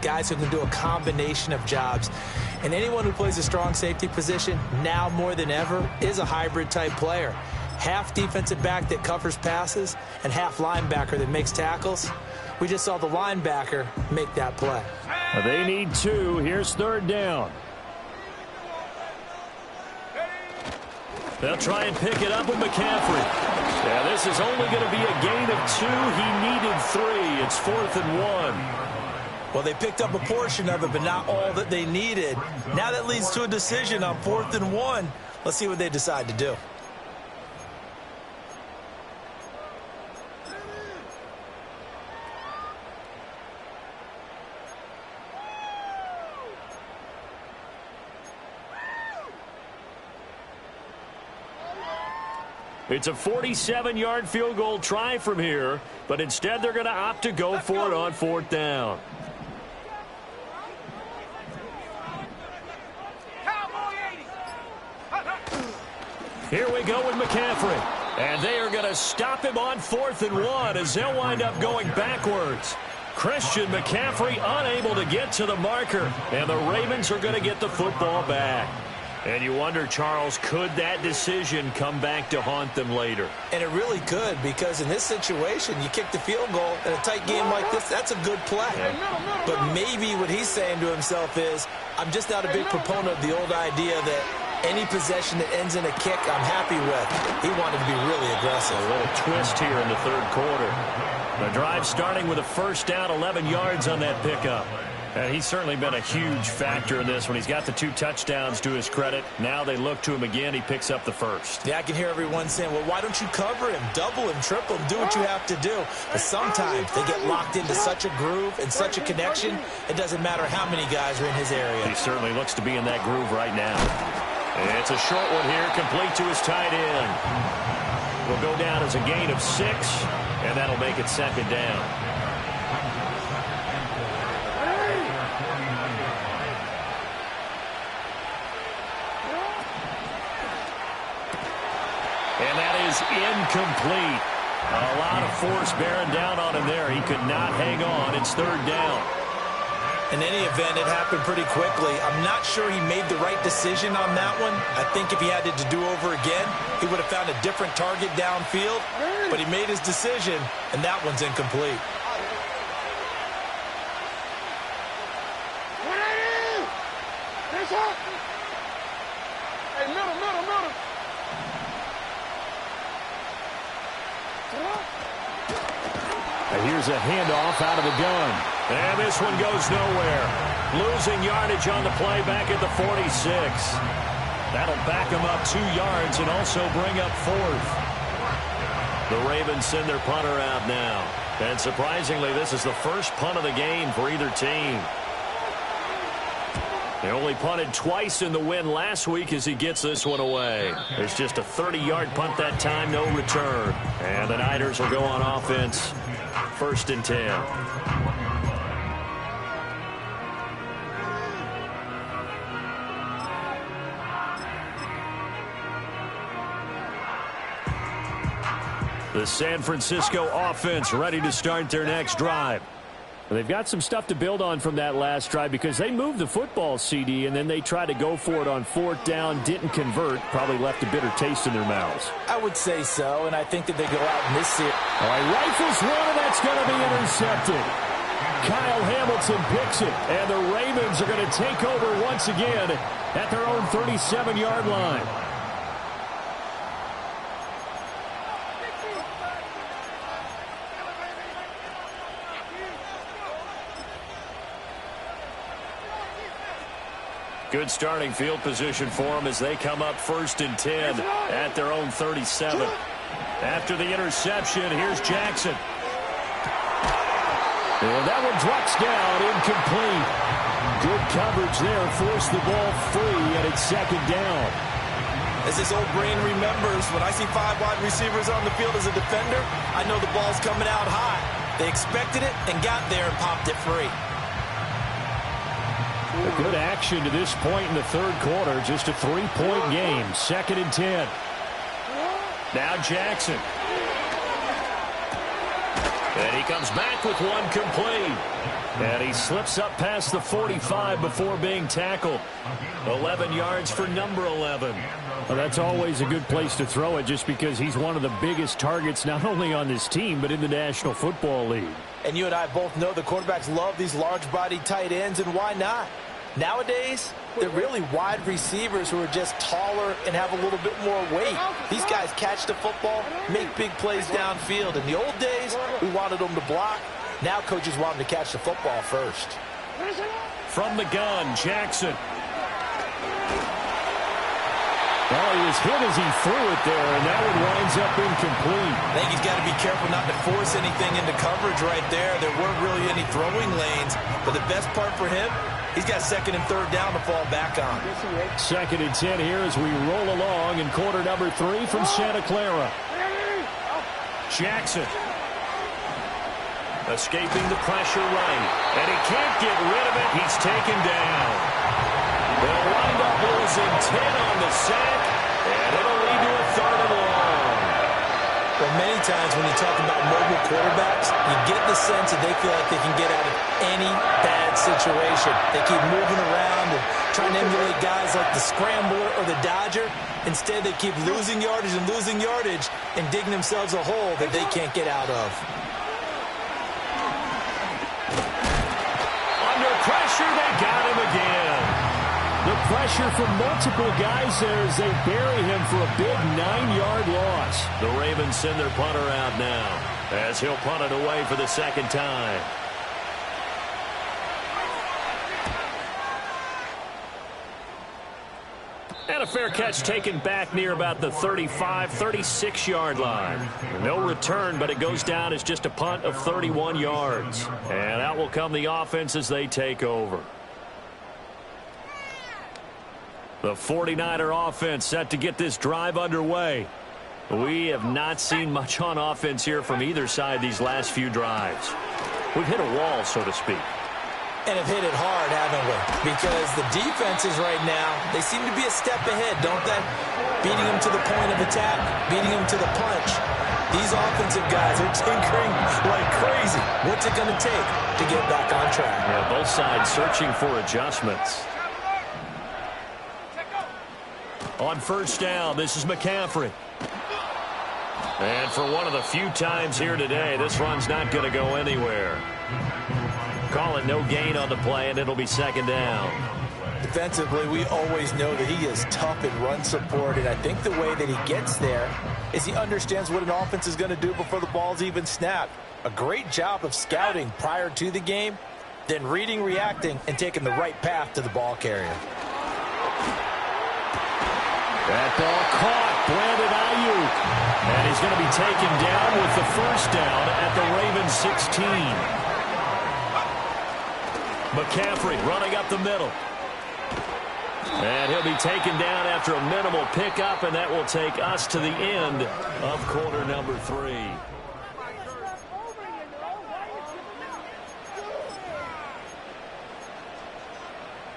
Guys who can do a combination of jobs. And anyone who plays a strong safety position, now more than ever, is a hybrid-type player. Half defensive back that covers passes and half linebacker that makes tackles. We just saw the linebacker make that play. They need 2. Here's 3rd down. They'll try and pick it up with McCaffrey. Yeah, this is only going to be a gain of 2. He needed 3. It's 4th and 1. Well, they picked up a portion of it, but not all that they needed. Now that leads to a decision on 4th and 1. Let's see what they decide to do. It's a 47-yard field goal try from here, but instead they're going to opt to go for it on 4th down. Here we go with McCaffrey. And they are going to stop him on 4th and 1 as they'll wind up going backwards. Christian McCaffrey unable to get to the marker, and the Ravens are going to get the football back. And you wonder, Charles, could that decision come back to haunt them later? And it really could, because in this situation, you kick the field goal in a tight game like this, that's a good play. But maybe what he's saying to himself is, I'm just not a big proponent of the old idea that any possession that ends in a kick, I'm happy with. He wanted to be really aggressive. A little twist here in the 3rd quarter. The drive starting with a 1st down, 11 yards on that pickup. And he's certainly been a huge factor in this when he's got the 2 touchdowns to his credit. Now they look to him again. He picks up the 1st. Yeah, I can hear everyone saying, well, why don't you cover him, double him, triple him, do what you have to do. But sometimes they get locked into such a groove and such a connection, it doesn't matter how many guys are in his area. He certainly looks to be in that groove right now. And it's a short one here, complete to his tight end. Will go down as a gain of 6, and that'll make it 2nd down. And that is incomplete. A lot of force bearing down on him there. He could not hang on. It's 3rd down. In any event, it happened pretty quickly. I'm not sure he made the right decision on that one. I think if he had it to do over again, he would have found a different target downfield. But he made his decision, and that one's incomplete. And here's a handoff out of the gun. And this one goes nowhere. Losing yardage on the play back at the 46. That'll back him up 2 yards and also bring up 4th. The Ravens send their punter out now. And surprisingly, this is the first punt of the game for either team. They only punted twice in the win last week as he gets this one away. It's just a 30-yard punt that time, no return. And the Niners will go on offense. 1st and 10. The San Francisco offense ready to start their next drive. They've got some stuff to build on from that last drive because they moved the football, CD, and then they tried to go for it on 4th down, didn't convert, probably left a bitter taste in their mouths. I would say so, and I think that they go out in this series. All right, rifles one, and that's going to be intercepted. Kyle Hamilton picks it, and the Ravens are going to take over once again at their own 37-yard line. Good starting field position for them as they come up 1st and 10 at their own 37. After the interception, here's Jackson. And that one drops down, incomplete. Good coverage there, forced the ball free, and it's 2nd down. As his old brain remembers, when I see 5 wide receivers on the field as a defender, I know the ball's coming out high. They expected it and got there and popped it free. A good action to this point in the 3rd quarter. Just a 3-point game. 2nd and 10. Now Jackson. And he comes back with one complete. And he slips up past the 45 before being tackled. 11 yards for number 11. Well, that's always a good place to throw it just because he's one of the biggest targets not only on this team but in the National Football League. And you and I both know the quarterbacks love these large-bodied tight ends, and why not? Nowadays, they're really wide receivers who are just taller and have a little bit more weight. These guys catch the football, make big plays downfield. In the old days, we wanted them to block. Now coaches want them to catch the football first. From the gun, Jackson. Well, he was hit as he threw it there, and that one winds up incomplete. I think he's got to be careful not to force anything into coverage right there. There weren't really any throwing lanes, but the best part for him, he's got second and third down to fall back on. Second and 10 here as we roll along in quarter number 3 from Santa Clara. Jackson. Escaping the pressure right. And he can't get rid of it. He's taken down. They'll wind up losing 10 on the sack. And it'll lead to a third and long. Well, many times when you talk about mobile quarterbacks, you get the sense that they feel like they can get out of any bad situation. They keep moving around and trying to emulate guys like the Scrambler or the Dodger. Instead, they keep losing yardage and digging themselves a hole that they can't get out of. Under pressure, they got him again. The pressure from multiple guys there as they bury him for a big 9-yard loss. The Ravens send their punter out now as he'll punt it away for the second time. And a fair catch taken back near about the 35, 36-yard line. No return, but it goes down as just a punt of 31 yards. And out will come the offense as they take over. The 49er offense set to get this drive underway. We have not seen much on offense here from either side these last few drives. We've hit a wall, so to speak. And have hit it hard, haven't we? Because the defenses right now, they seem to be a step ahead, don't they? Beating them to the point of attack, beating them to the punch. These offensive guys are tinkering like crazy. What's it going to take to get back on track? Yeah, both sides searching for adjustments. On first down, this is McCaffrey. And for one of the few times here today, this run's not going to go anywhere. Call it no gain on the play, and it'll be second down. Defensively, we always know that he is tough in run support, and I think the way that he gets there is he understands what an offense is going to do before the ball's even snapped. A great job of scouting prior to the game, then reading, reacting, and taking the right path to the ball carrier. That ball caught. Brandon Ayuk. And he's going to be taken down with the first down at the Ravens 16. McCaffrey running up the middle. And he'll be taken down after a minimal pickup, and that will take us to the end of quarter number 3.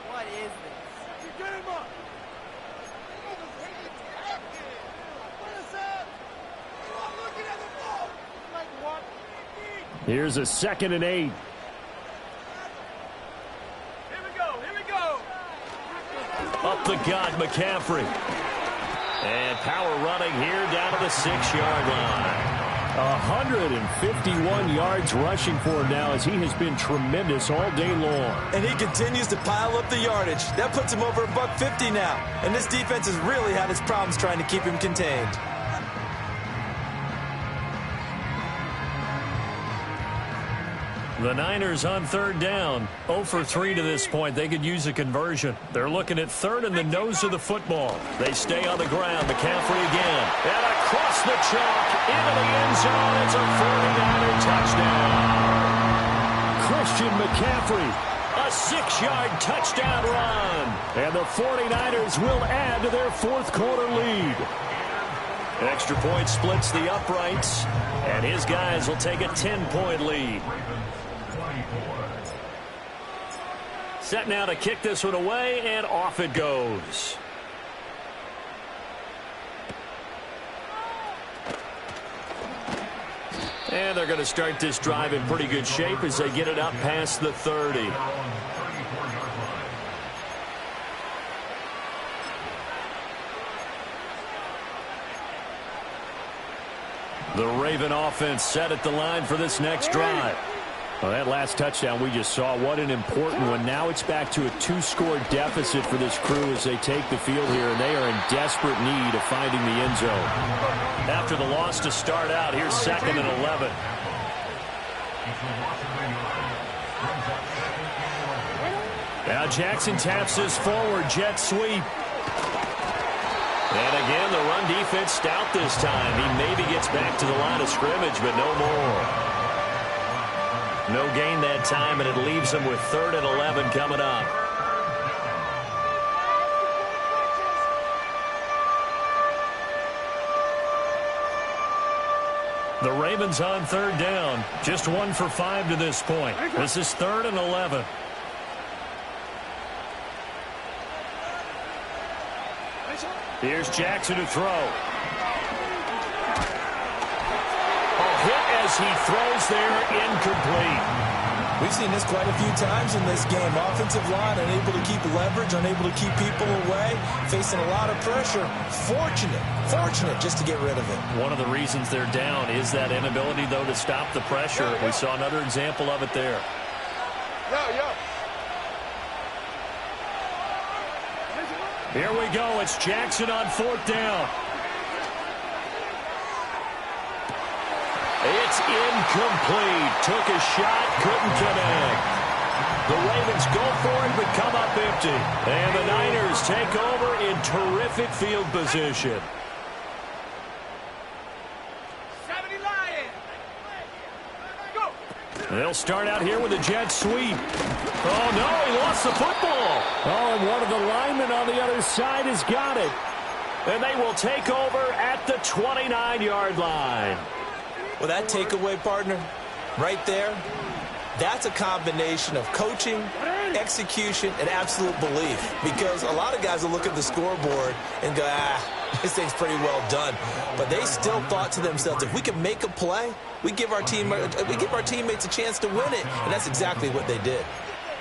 What is this? Get him up! Here's a 2nd and 8. Up the gut, McCaffrey. And power running here down to the 6-yard line. 151 yards rushing for him now as he has been tremendous all day long. And he continues to pile up the yardage. That puts him over $150 now. And this defense has really had its problems trying to keep him contained. The Niners on third down. 0 for 3 to this point. They could use a conversion. They're looking at third in the nose of the football. They stay on the ground. McCaffrey again. And across the chalk into the end zone. It's a 49er touchdown. Christian McCaffrey. A 6-yard touchdown run. And the 49ers will add to their fourth quarter lead. Extra point splits the uprights. And his guys will take a 10-point lead. Set now to kick this one away, and off it goes. And they're going to start this drive in pretty good shape as they get it up past the 30. The Raven offense set at the line for this next drive. Well, that last touchdown we just saw, what an important one. Now it's back to a 2-score deficit for this crew as they take the field here, and they are in desperate need of finding the end zone. After the loss to start out, here's 2nd and 11. Now Jackson taps this forward, jet sweep. And again, the run defense stout this time. He maybe gets back to the line of scrimmage, but no more. No gain that time, and it leaves him with 3rd and 11 coming up. The Ravens on 3rd down. Just 1 for 5 to this point. This is 3rd and 11. Here's Jackson to throw. A hit as he throws there, incomplete. We've seen this quite a few times in this game. Offensive line unable to keep leverage, unable to keep people away, facing a lot of pressure. Fortunate just to get rid of it. One of the reasons they're down is that inability, though, to stop the pressure. We saw another example of it there. Here we go. It's Jackson on 4th down. It's incomplete. Took a shot, couldn't connect. The Ravens go for it, but come up empty. And the Niners take over in terrific field position. 70 Lions. Go. They'll start out here with a jet sweep. Oh, no, he lost the football. Oh, and one of the linemen on the other side has got it. And they will take over at the 29-yard line. Well, that takeaway, partner, right there, that's a combination of coaching, execution, and absolute belief. Because a lot of guys will look at the scoreboard and go, this thing's pretty well done. But they still thought to themselves, if we can make a play, we give our teammates a chance to win it. And that's exactly what they did.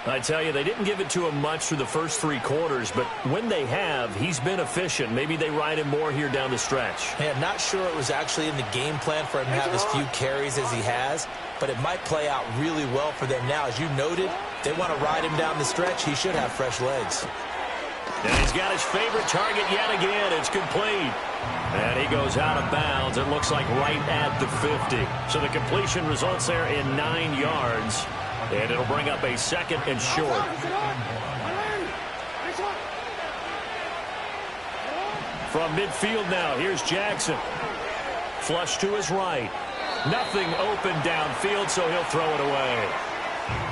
I tell you, they didn't give it to him much through the first 3 quarters, but when they have, he's been efficient. Maybe they ride him more here down the stretch. Man, not sure it was actually in the game plan for him to have as few carries as he has, but it might play out really well for them now. As you noted, they want to ride him down the stretch. He should have fresh legs. And he's got his favorite target yet again. It's complete. And he goes out of bounds. It looks like right at the 50. So the completion results there in 9 yards. And it'll bring up a 2nd and short. From midfield now, here's Jackson. Flush to his right. Nothing open downfield, so he'll throw it away.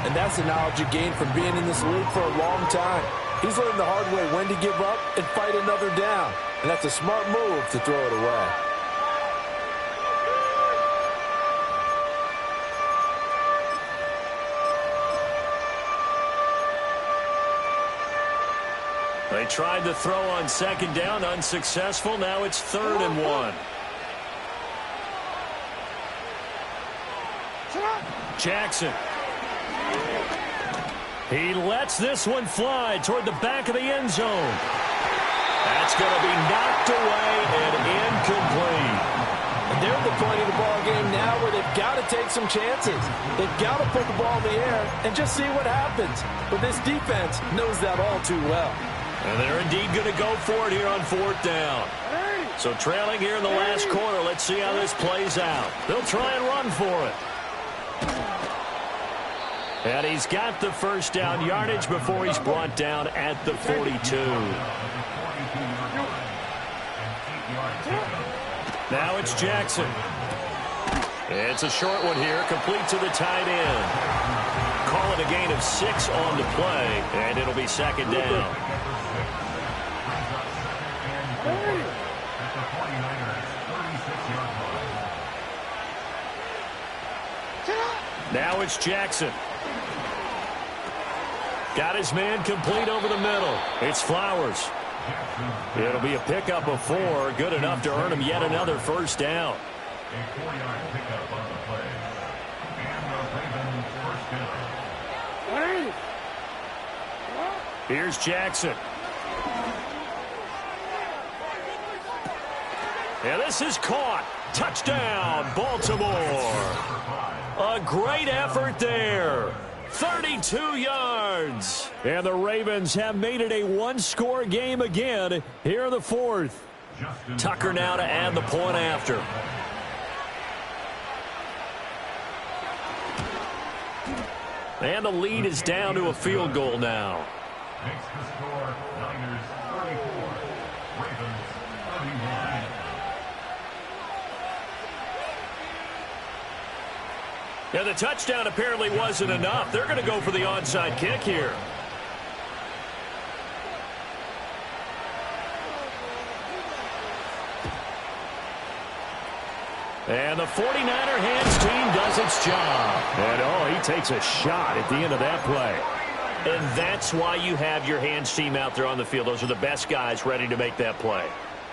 And that's the knowledge you gain from being in this league for a long time. He's learned the hard way when to give up and fight another down. And that's a smart move to throw it away. They tried to throw on 2nd down, unsuccessful. Now it's 3rd and 1. Jackson. He lets this one fly toward the back of the end zone. That's going to be knocked away and incomplete. And they're at the point of the ball game now where they've got to take some chances. They've got to put the ball in the air and just see what happens. But this defense knows that all too well. And they're indeed going to go for it here on 4th down. So trailing here in the last quarter, let's see how this plays out. They'll try and run for it. And he's got the 1st down yardage before he's brought down at the 42. Now it's Jackson. It's a short one here, complete to the tight end. Call it a gain of 6 on the play, and it'll be 2nd down. Now it's Jackson. Got his man complete over the middle. It's Flowers. It'll be a pickup of 4, good enough to earn him yet another 1st down. A 4-yard pickup on the play. And the Ravens first down. Here's Jackson. And this is caught. Touchdown, Baltimore. A great effort there. 32 yards. And the Ravens have made it a one-score game again here in the fourth. Tucker now to add the point after. And the lead is down to a field goal now. Makes the score Niners 34, Ravens 31. Yeah, the touchdown apparently wasn't enough. They're going to go for the onside kick here. And the 49er hands team does its job. And, oh, he takes a shot at the end of that play. And that's why you have your hands team out there on the field. Those are the best guys ready to make that play.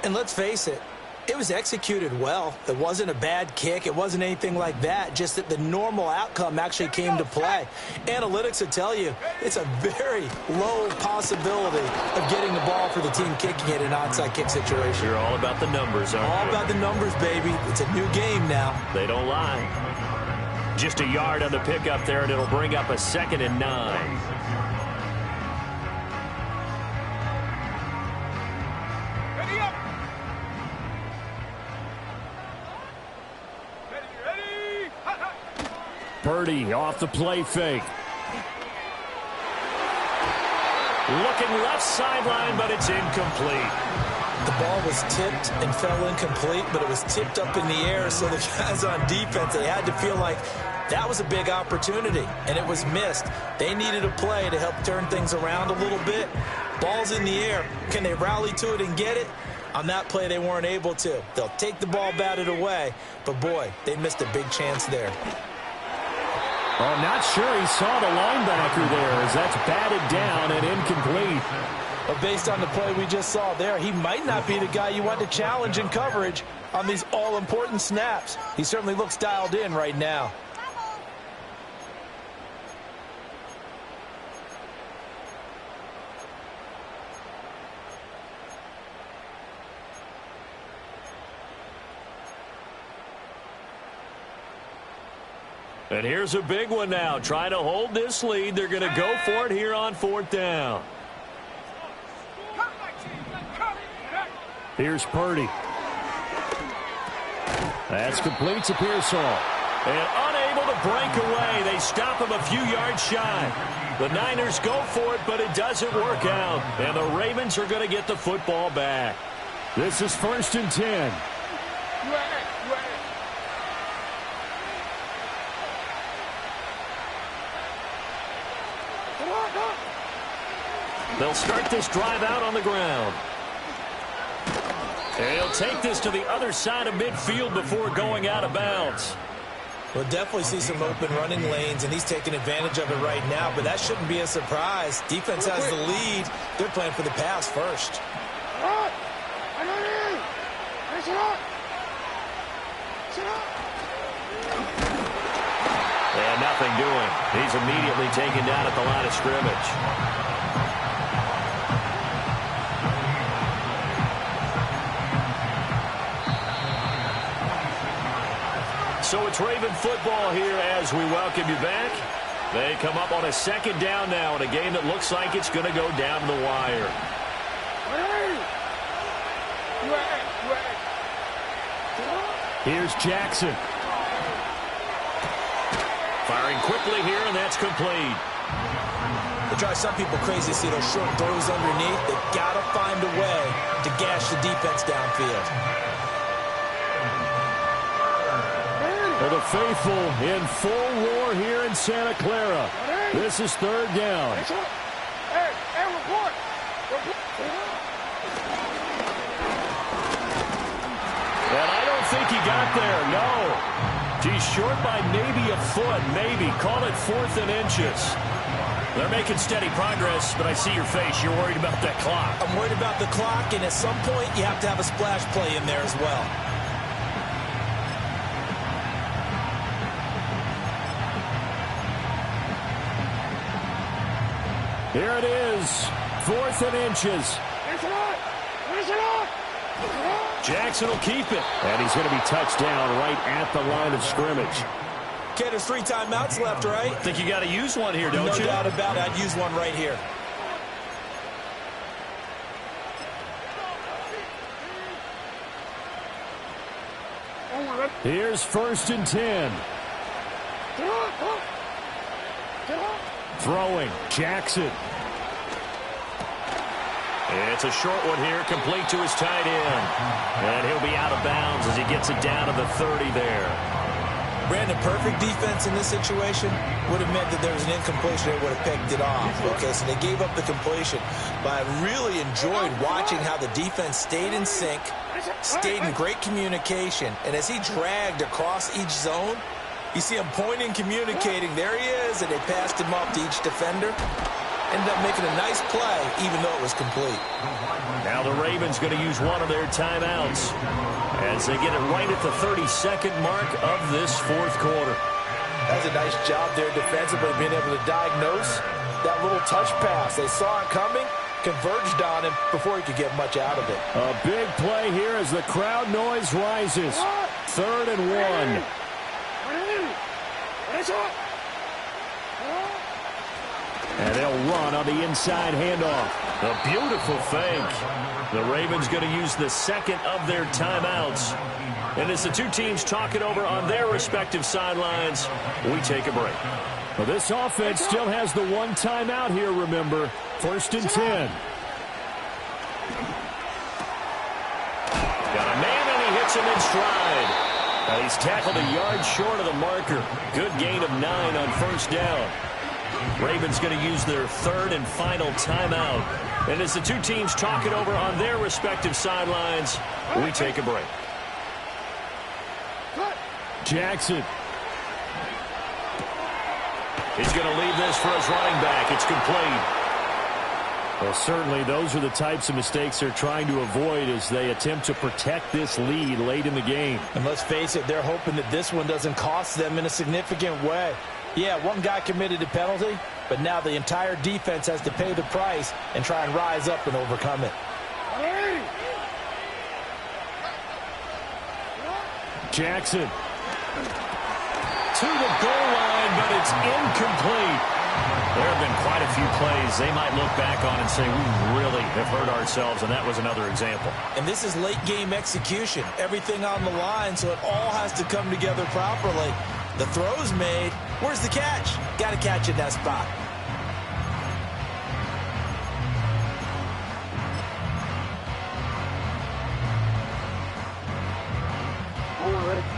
And let's face it, it was executed well. It wasn't a bad kick. It wasn't anything like that. Just that the normal outcome actually came to play. Analytics will tell you it's a very low possibility of getting the ball for the team kicking it in an onside kick situation. You're all about the numbers, aren't you? All about the numbers, baby. It's a new game now. They don't lie. Just a yard on the pickup there, and it'll bring up a 2nd and 9. Purdy off the play fake. Looking left sideline, but it's incomplete. The ball was tipped and fell incomplete, but it was tipped up in the air, so the guys on defense, they had to feel like that was a big opportunity, and it was missed. They needed a play to help turn things around a little bit. Ball's in the air. Can they rally to it and get it? On that play, they weren't able to. They'll take the ball, batted away, but boy, they missed a big chance there. I'm not sure he saw the linebacker there as that's batted down and incomplete. But based on the play we just saw there, he might not be the guy you want to challenge in coverage on these all-important snaps. He certainly looks dialed in right now. And here's a big one now. Trying to hold this lead. They're going to go for it here on 4th down. Here's Purdy. That's complete to Pearsall. And unable to break away. They stop him a few yards shy. The Niners go for it, but it doesn't work out. And the Ravens are going to get the football back. This is 1st and 10. They'll start this drive out on the ground. And he'll take this to the other side of midfield before going out of bounds. We'll definitely see some open running lanes, and he's taking advantage of it right now, but that shouldn't be a surprise. Defense has the lead. They're playing for the pass first. And nothing doing. He's immediately taken down at the line of scrimmage. So it's Raven football here as we welcome you back. They come up on a 2nd down now in a game that looks like it's going to go down to the wire. Here's Jackson. Firing quickly here, and that's complete. They drive some people crazy to see those short throws underneath. They've got to find a way to gash the defense downfield. For the faithful in full roar here in Santa Clara. This is 3rd down. And I don't think he got there, no. He's short by maybe a foot, maybe. Call it 4th and inches. They're making steady progress, but I see your face. You're worried about that clock. I'm worried about the clock, and at some point you have to have a splash play in there as well. Here it is, 4th and inches. Jackson will keep it. And he's going to be touched down right at the line of scrimmage. Okay, there's 3 timeouts left, right? Think you got to use one here, don't you? No doubt about it. I'd use one right here. Here's 1st and 10. Throwing, Jackson. It's a short one here, complete to his tight end. And he'll be out of bounds as he gets it down to the 30 there. Brandon, perfect defense in this situation would have meant that there was an incompletion. They would have picked it off. Okay, so they gave up the completion. But I really enjoyed watching how the defense stayed in sync, stayed in great communication. And as he dragged across each zone, you see him pointing, communicating. There he is, and they passed him up to each defender. Ended up making a nice play, even though it was complete. Now the Ravens going to use one of their timeouts as they get it right at the 32nd mark of this 4th quarter. That's a nice job there defensively, being able to diagnose that little touch pass. They saw it coming, converged on him before he could get much out of it. A big play here as the crowd noise rises. 3rd and 1. And they'll run on the inside handoff. A beautiful fake. The Ravens going to use the 2nd of their timeouts. And as the 2 teams talk it over on their respective sidelines, we take a break. Well, this offense still has the 1 timeout here, remember. 1st and 10. Got a man, and he hits him in stride. He's tackled a yard short of the marker. Good gain of 9 on 1st down. Ravens going to use their 3rd and final timeout. And as the 2 teams talk it over on their respective sidelines, we take a break. Jackson. He's going to leave this for his running back. It's complete. Well, certainly those are the types of mistakes they're trying to avoid as they attempt to protect this lead late in the game. And let's face it, they're hoping that this one doesn't cost them in a significant way. Yeah, one guy committed a penalty, but now the entire defense has to pay the price and try and rise up and overcome it. Jackson. To the goal line, but it's incomplete. There have been quite a few plays they might look back on and say, we really have hurt ourselves, and that was another example. And this is late game execution. Everything on the line, so it all has to come together properly. The throw's made. Where's the catch? Got to catch in that spot.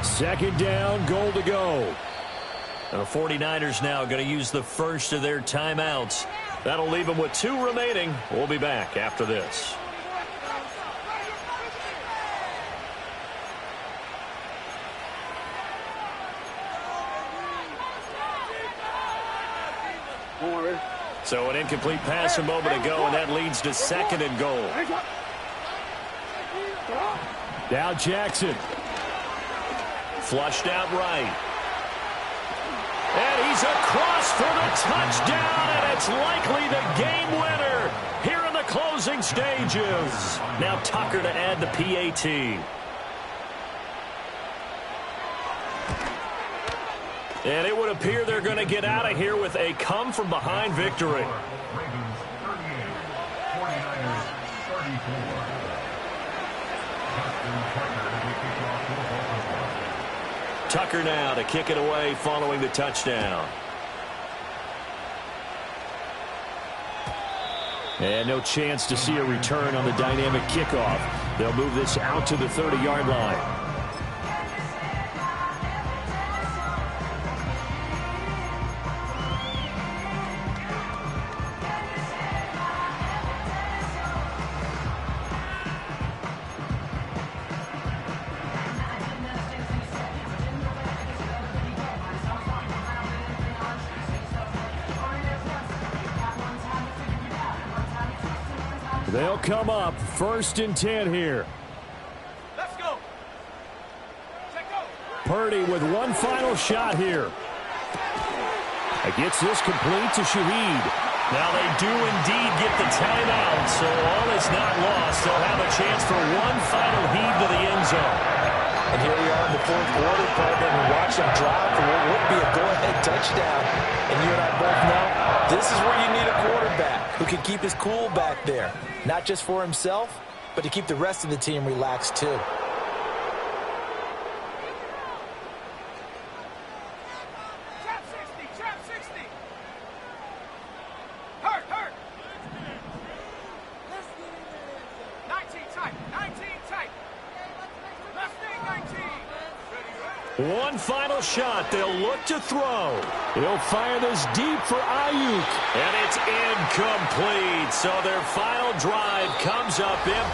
Second down, goal to go. And the 49ers now going to use the 1st of their timeouts. That'll leave them with 2 remaining. We'll be back after this. So an incomplete pass a moment ago, and that leads to 2nd and goal. Now Jackson. Flushed out right. And he's across for the touchdown, and it's likely the game winner here in the closing stages. Now Tucker to add the PAT. And it would appear they're going to get out of here with a come-from-behind victory. Ravens 38, 49ers 34. Tucker now to kick it away following the touchdown. And no chance to see a return on the dynamic kickoff. They'll move this out to the 30-yard line. They'll come up 1st and 10 here. Let's go. Purdy with one final shot here. Gets this complete to Shaheed. Now they do indeed get the timeout, so all is not lost. They'll have a chance for one final heave to the end zone. And here we are in the fourth quarter, partner, and watch them drive for what would be a go-ahead touchdown. And you and I both know this is where you need a quarterback who can keep his cool back there, not just for himself, but to keep the rest of the team relaxed too. Trap 60. Hurt. 19 tight. Left thing, 19. One final shot. They'll look to throw. He'll fire this deep for Ayuk. And it's incomplete. So their final drive comes up empty.